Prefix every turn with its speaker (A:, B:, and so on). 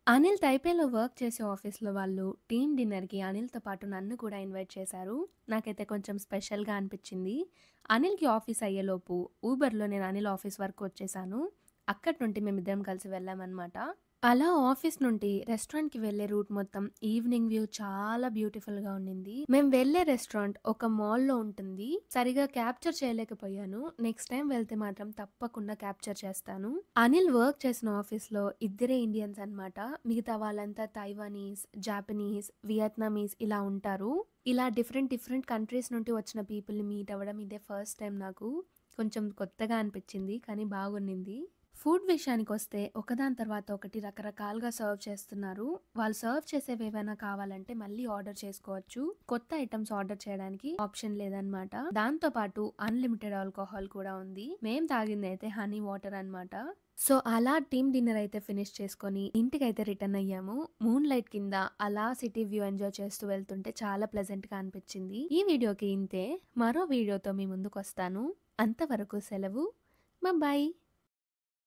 A: Anil తైపేలో work చేసే ఆఫీస్‌లో వాళ్ళు టీమ్ డిన్నర్‌కి అనిల్‌తో పాటు నన్ను కూడా ఇన్వైట్ చేశారు. నాకైతే కొంచెం స్పెషల్‌గా అనిపిచ్చింది. అనిల్‌కి ఆఫీస్ అయ్యేలోపు ఊబర్‌లో నేను అనిల్ ఆఫీస్ వరకు వచ్చేసాను. అక్కడి నుండి మేమిద్దరం కలిసి వెళ్ళామనమాట. అలా ఆఫీస్ నుండి రెస్టారెంట్‌కి వెళ్ళే రూట్ మొత్తం ఈవినింగ్ వ్యూ చాలా బ్యూటిఫుల్‌గా ఉండింది. మేము వెళ్ళే రెస్టారెంట్ ఒక మాల్‌లో ఉంటుంది. సరిగ్గా క్యాప్చర్ చేయలేకపోయాను. నెక్స్ట్ టైమ్ వెళ్తే మాత్రం తప్పకుండా క్యాప్చర్ చేస్తాను. అనిల్ వర్క్ చేసిన ఆఫీస్‌లో ఇద్దరే ఇండియన్స్ అన్నమాట. మిగతా వాళ్ళంతా తైవానీస్, జాపనీస్, వియత్నామీస్ ఇలా ఉంటారు. ఇలా డిఫరెంట్ డిఫరెంట్ కంట్రీస్ నుండి వచ్చిన పీపుల్‌ని మీట్ అవ్వడం ఇదే ఫస్ట్ టైమ్ నాకు. కొంచెం కొత్తగా అనిపిచ్చింది. కానీ బాగుండింది. ఫుడ్ విషయానికొస్తే ఒకదాని తర్వాత ఒకటి రకరకాలుగా సర్వ్ చేస్తున్నారు. వాళ్ళు సర్వ్ చేసేవేవైనా కావాలంటే మళ్ళీ ఆర్డర్ చేసుకోవచ్చు. కొత్త ఐటెమ్స్ ఆర్డర్ చేయడానికి ఆప్షన్ లేదనమాట. దాంతో పాటు అన్‌లిమిటెడ్ ఆల్కహాల్ కూడా ఉంది. మేం తాగిందైతే హనీ వాటర్ అన్నమాట. సో, అలా టీమ్ డిన్నర్ అయితే ఫినిష్ చేసుకొని ఇంటికైతే రిటర్న్ అయ్యాము. మూన్ లైట్ కింద అలా సిటీ వ్యూ ఎంజాయ్ చేస్తూ వెళ్తుంటే చాలా ప్లెజెంట్‌గా అనిపిచ్చింది. ఈ వీడియోకి ఇంతే. మరో వీడియోతో మీ ముందుకొస్తాను. అంతవరకు సెలవు. బాయ్.